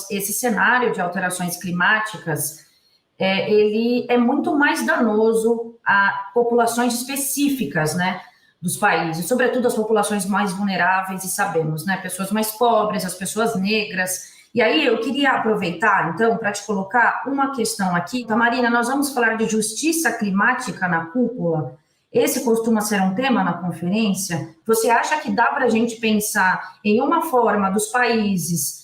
esse cenário de alterações climáticas, ele é muito mais danoso a populações específicas, né, dos países, sobretudo as populações mais vulneráveis, e sabemos, né, pessoas mais pobres, as pessoas negras. E aí eu queria aproveitar, então, para te colocar uma questão aqui. Marina, nós vamos falar de justiça climática na cúpula. Esse costuma ser um tema na conferência. Você acha que dá para a gente pensar em uma forma dos países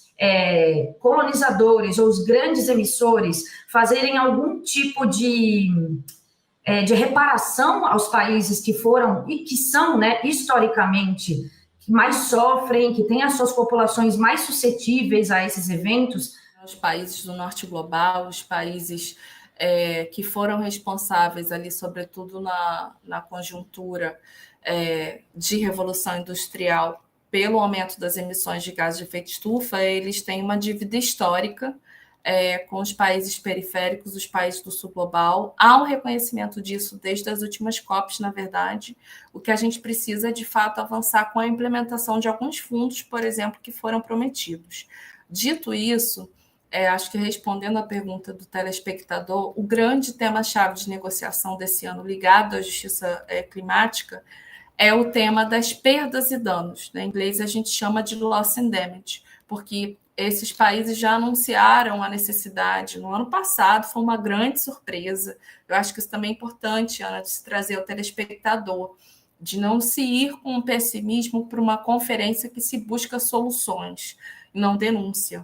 colonizadores ou os grandes emissores fazerem algum tipo de reparação aos países que foram e que são, né, historicamente, que mais sofrem, que têm as suas populações mais suscetíveis a esses eventos? Os países do norte global, os países que foram responsáveis ali, sobretudo na conjuntura de revolução industrial, pelo aumento das emissões de gases de efeito estufa, eles têm uma dívida histórica com os países periféricos, os países do sul global. Há um reconhecimento disso desde as últimas COPs, na verdade. O que a gente precisa é, de fato, avançar com a implementação de alguns fundos, por exemplo, que foram prometidos. Dito isso, acho que respondendo à pergunta do telespectador, o grande tema-chave de negociação desse ano ligado à justiça climática é o tema das perdas e danos. Em inglês, a gente chama de loss and damage, porque esses países já anunciaram a necessidade no ano passado, foi uma grande surpresa. Eu acho que isso também é importante, Ana, de se trazer ao telespectador, de não se ir com um pessimismo para uma conferência que se busca soluções, e não denúncia.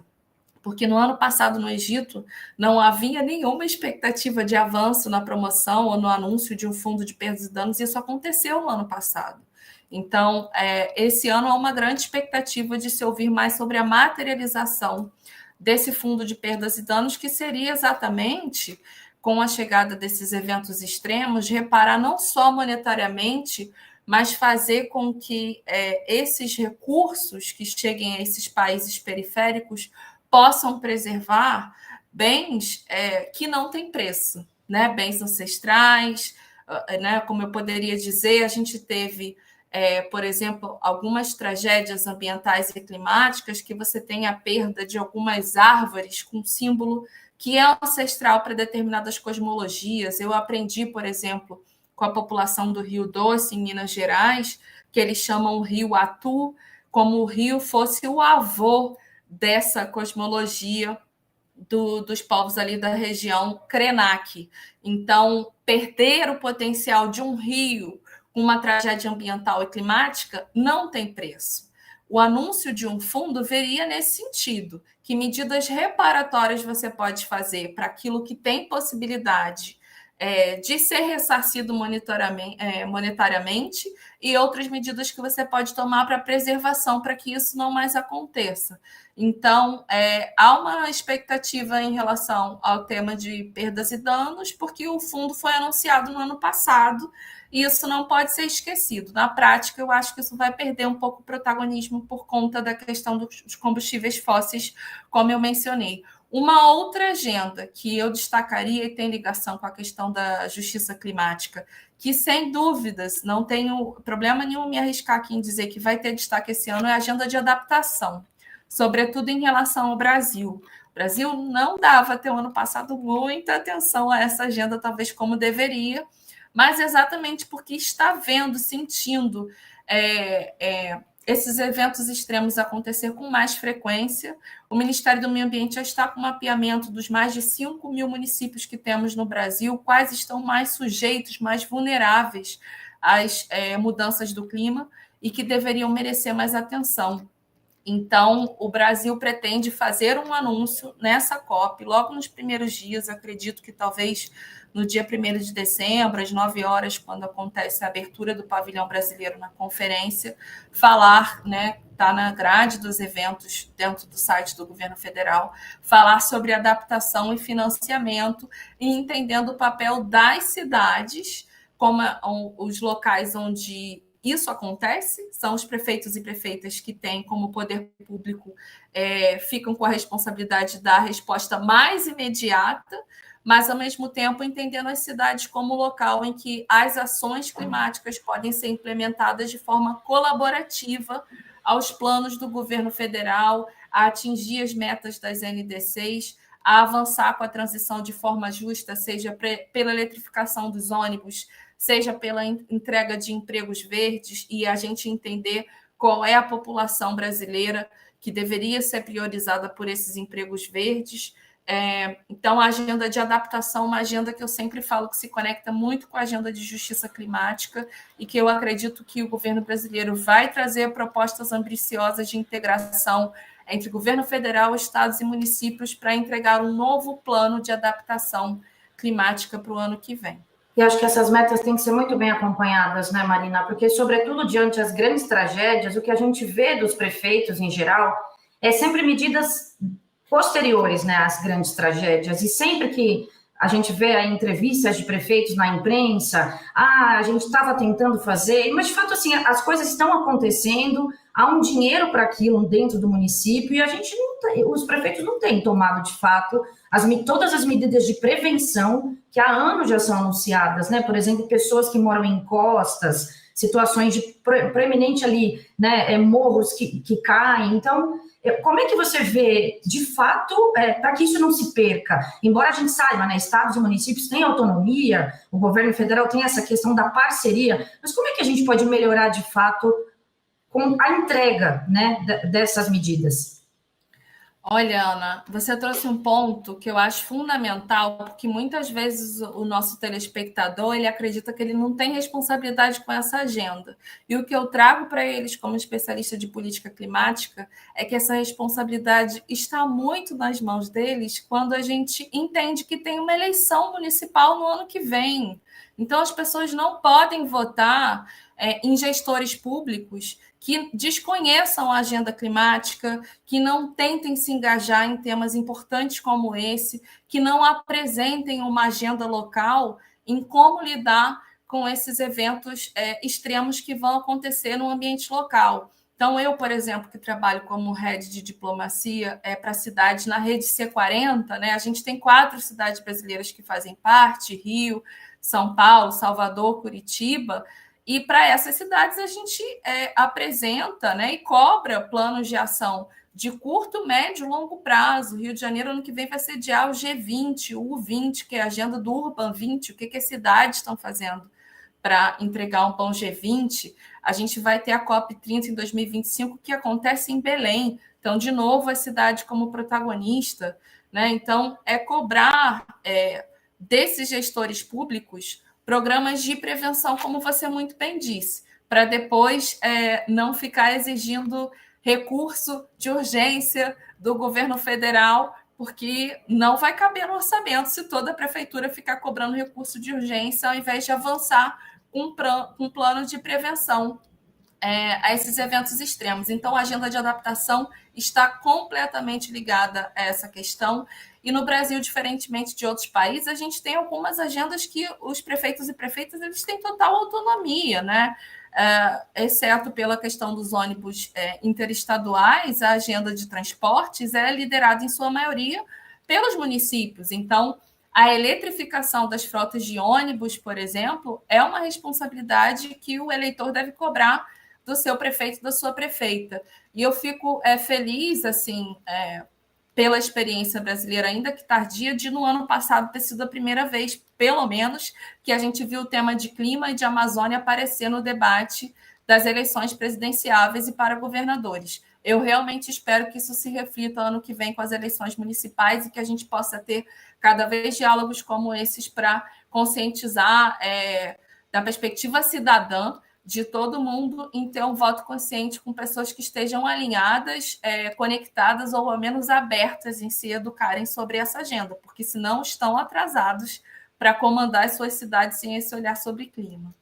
Porque no ano passado, no Egito, não havia nenhuma expectativa de avanço na promoção ou no anúncio de um fundo de perdas e danos, e isso aconteceu no ano passado. Então, esse ano há uma grande expectativa de se ouvir mais sobre a materialização desse fundo de perdas e danos, que seria exatamente, com a chegada desses eventos extremos, reparar não só monetariamente, mas fazer com que esses recursos que cheguem a esses países periféricos possam preservar bens que não têm preço, né? Bens ancestrais, né? Como eu poderia dizer, a gente teve, por exemplo, algumas tragédias ambientais e climáticas que você tem a perda de algumas árvores com símbolo que é ancestral para determinadas cosmologias. Eu aprendi, por exemplo, com a população do Rio Doce, em Minas Gerais, que eles chamam o rio Atu, como o rio fosse o avô dessa cosmologia dos povos ali da região Krenak. Então, perder o potencial de um rio com uma tragédia ambiental e climática não tem preço. O anúncio de um fundo veria nesse sentido, que medidas reparatórias você pode fazer para aquilo que tem possibilidade de ser ressarcido monetariamente, e outras medidas que você pode tomar para preservação, para que isso não mais aconteça. Então, há uma expectativa em relação ao tema de perdas e danos, porque o fundo foi anunciado no ano passado, e isso não pode ser esquecido. Na prática, eu acho que isso vai perder um pouco o protagonismo por conta da questão dos combustíveis fósseis, como eu mencionei. Uma outra agenda que eu destacaria e tem ligação com a questão da justiça climática, que, sem dúvidas, não tenho problema nenhum me arriscar aqui em dizer que vai ter destaque esse ano, é a agenda de adaptação, sobretudo em relação ao Brasil. O Brasil não dava até o ano passado muita atenção a essa agenda, talvez como deveria, mas exatamente porque está vendo, sentindo esses eventos extremos acontecer com mais frequência. O Ministério do Meio Ambiente já está com mapeamento dos mais de 5 mil municípios que temos no Brasil, quais estão mais sujeitos, mais vulneráveis às mudanças do clima e que deveriam merecer mais atenção. Então, o Brasil pretende fazer um anúncio nessa COP, logo nos primeiros dias, acredito que talvez no dia 1º de dezembro, às 9 horas, quando acontece a abertura do pavilhão brasileiro na conferência, falar, né, está na grade dos eventos dentro do site do governo federal, falar sobre adaptação e financiamento e entendendo o papel das cidades como os locais onde isso acontece, são os prefeitos e prefeitas que têm como poder público, ficam com a responsabilidade de dar a resposta mais imediata, mas, ao mesmo tempo, entendendo as cidades como local em que as ações climáticas podem ser implementadas de forma colaborativa aos planos do governo federal, a atingir as metas das NDCs, a avançar com a transição de forma justa, seja pela eletrificação dos ônibus, seja pela entrega de empregos verdes, e a gente entender qual é a população brasileira que deveria ser priorizada por esses empregos verdes. Então, a agenda de adaptação é uma agenda que eu sempre falo que se conecta muito com a agenda de justiça climática e que eu acredito que o governo brasileiro vai trazer propostas ambiciosas de integração entre governo federal, estados e municípios para entregar um novo plano de adaptação climática para o ano que vem. E acho que essas metas têm que ser muito bem acompanhadas, né, Marina? Porque, sobretudo, diante das grandes tragédias, o que a gente vê dos prefeitos, em geral, é sempre medidas posteriores, né, às grandes tragédias. E sempre que a gente vê aí entrevistas de prefeitos na imprensa, a gente estava tentando fazer, mas, de fato, assim, as coisas estão acontecendo, há um dinheiro para aquilo dentro do município e a gente não tem, os prefeitos não têm tomado, de fato, todas as medidas de prevenção que há anos já são anunciadas, né? Por exemplo, pessoas que moram em costas, situações de preeminente ali, né? Morros que caem. Então, como é que você vê, de fato, para que isso não se perca? Embora a gente saiba, né? Estados e municípios têm autonomia, o governo federal tem essa questão da parceria, mas como é que a gente pode melhorar, de fato, com a entrega, né, dessas medidas? Olha, Ana, você trouxe um ponto que eu acho fundamental, porque muitas vezes o nosso telespectador ele acredita que ele não tem responsabilidade com essa agenda. E o que eu trago para eles, como especialista de política climática, é que essa responsabilidade está muito nas mãos deles quando a gente entende que tem uma eleição municipal no ano que vem. Então, as pessoas não podem votar em gestores públicos que desconheçam a agenda climática, que não tentem se engajar em temas importantes como esse, que não apresentem uma agenda local em como lidar com esses eventos extremos que vão acontecer no ambiente local. Então, eu, por exemplo, que trabalho como head de diplomacia para cidades na rede C40, né, a gente tem 4 cidades brasileiras que fazem parte, Rio, São Paulo, Salvador, Curitiba, e para essas cidades a gente apresenta, né, e cobra planos de ação de curto, médio e longo prazo. Rio de Janeiro, ano que vem, vai sediar o G20, o U20, que é a agenda do Urban 20, o que as cidades estão fazendo para entregar um pão G20. A gente vai ter a COP30 em 2025, que acontece em Belém. Então, de novo, a cidade como protagonista, né? Então, cobrar desses gestores públicos programas de prevenção, como você muito bem disse, para depois não ficar exigindo recurso de urgência do governo federal, porque não vai caber no orçamento se toda a prefeitura ficar cobrando recurso de urgência ao invés de avançar com um plano de prevenção a esses eventos extremos. Então, a agenda de adaptação está completamente ligada a essa questão. E no Brasil, diferentemente de outros países, a gente tem algumas agendas que os prefeitos e prefeitas eles têm total autonomia, né? Exceto pela questão dos ônibus interestaduais, a agenda de transportes é liderada, em sua maioria, pelos municípios. Então, a eletrificação das frotas de ônibus, por exemplo, é uma responsabilidade que o eleitor deve cobrar do seu prefeito, da sua prefeita. E eu fico feliz, assim, pela experiência brasileira, ainda que tardia, de no ano passado ter sido a primeira vez, pelo menos, que a gente viu o tema de clima e de Amazônia aparecer no debate das eleições presidenciáveis e para governadores. Eu realmente espero que isso se reflita ano que vem com as eleições municipais e que a gente possa ter cada vez diálogos como esses para conscientizar da perspectiva cidadã de todo mundo em ter um voto consciente com pessoas que estejam alinhadas, conectadas ou ao menos abertas em se educarem sobre essa agenda, porque senão estão atrasados para comandar as suas cidades sem esse olhar sobre clima.